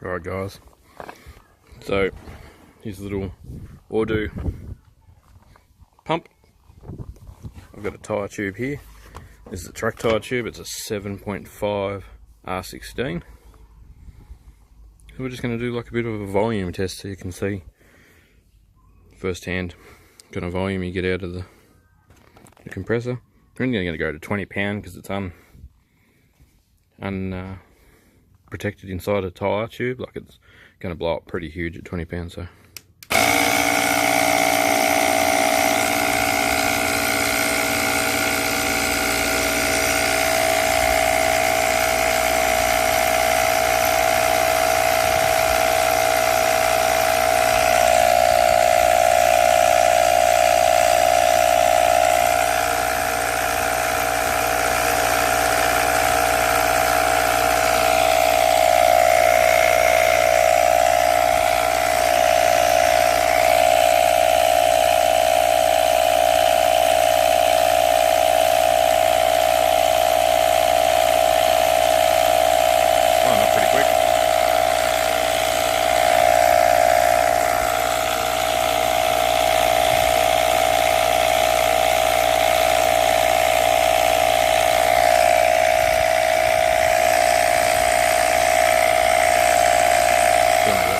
Alright guys, so here's a little Audew pump. I've got a tyre tube here. This is a track tyre tube, it's a 7.5 R16. So we're just going to do like a bit of a volume test so you can see firsthand what kind of volume you get out of the compressor. We're only going to go to 20 pound because it's protected inside a tyre tube. Like, it's going to blow up pretty huge at 20 pounds. So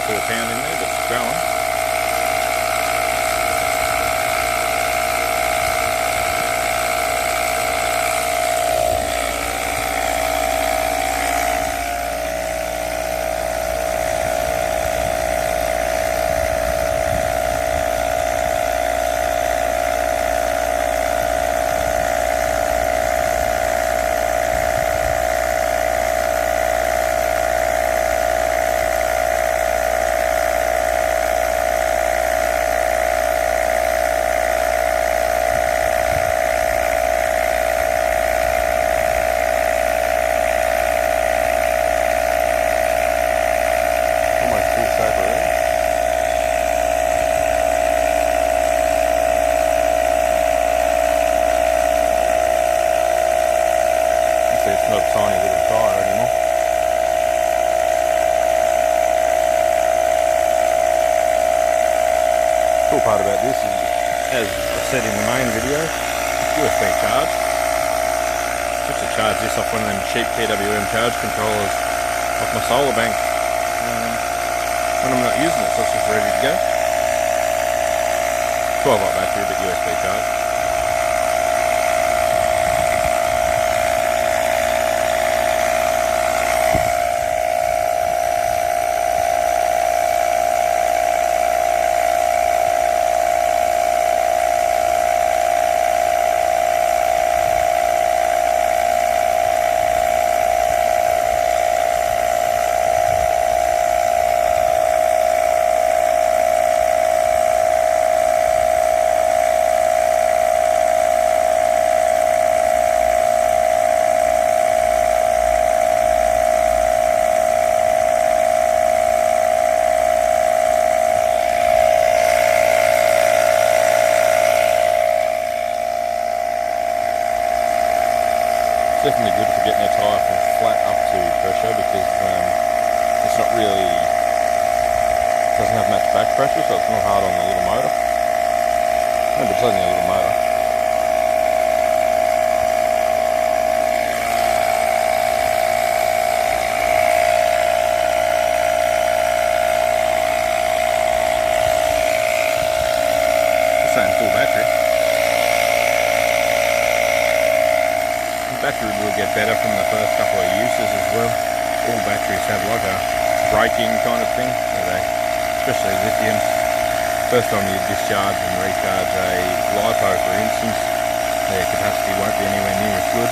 £4 in there, but it's going. It's not a tiny little tyre anymore. Cool part about this is, as I said in the main video, USB charge. Just to charge this off one of them cheap PWM charge controllers off my solar bank when I'm not using it, so it's just ready to go. 12-volt battery, but USB charge. Definitely good for getting a tyre from flat up to pressure, because it's not really, doesn't have much back pressure, so it's not hard on the little motor. Remember, it's only a little motor. It's saying full battery. Battery will get better from the first couple of uses as well. All batteries have like a braking kind of thing, especially lithium. First time you discharge and recharge a LiPo, for instance, their capacity won't be anywhere near as good.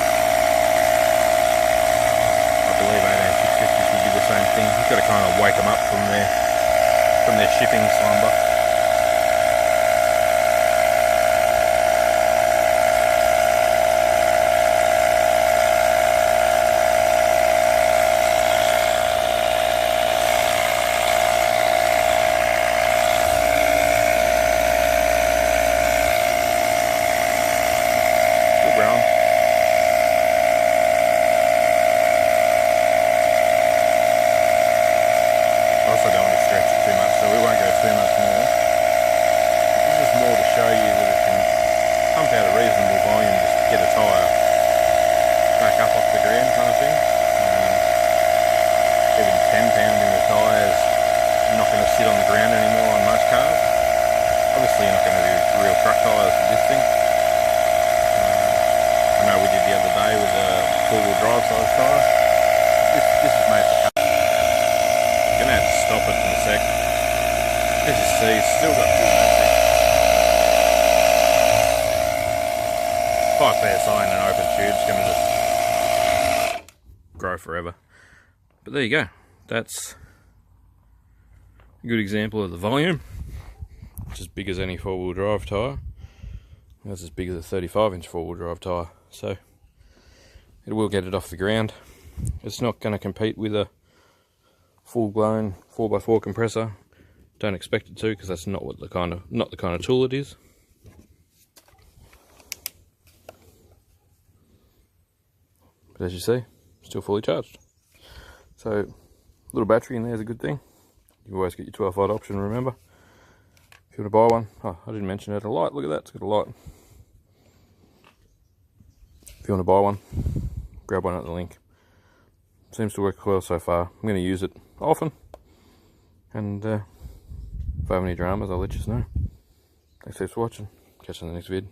I believe 18650s would be the same thing. You've got to kind of wake them up from their shipping slumber. stretch it too much, so we won't go too much more. This is more to show you that it can pump out a reasonable volume just to get a tyre back up off the ground kind of thing. Even 10 pounding the tyre is not going to sit on the ground anymore on most cars. Obviously you're not going to do real truck tyres with this thing. I know we did the other day with a four-wheel drive size tyre. This is made for cars. I'm going to have to stop it in a sec. As you see, it's still got full battery. 5 PSI in an open tube is going to just grow forever. But there you go. That's a good example of the volume. It's as big as any four-wheel drive tyre. That's as big as a 35-inch four-wheel drive tyre. So it will get it off the ground. It's not going to compete with a full-blown 4x4 compressor. Don't expect it to, because that's not the kind of tool it is. But as you see, still fully charged. So, little battery in there is a good thing. You always get your 12 volt option, remember. If you want to buy one, oh, I didn't mention it, a light, look at that, it's got a light. If you want to buy one, grab one at the link. Seems to work well so far. I'm going to use it often. And if I have any dramas, I'll let you know. Thanks for watching. Catch you in the next vid.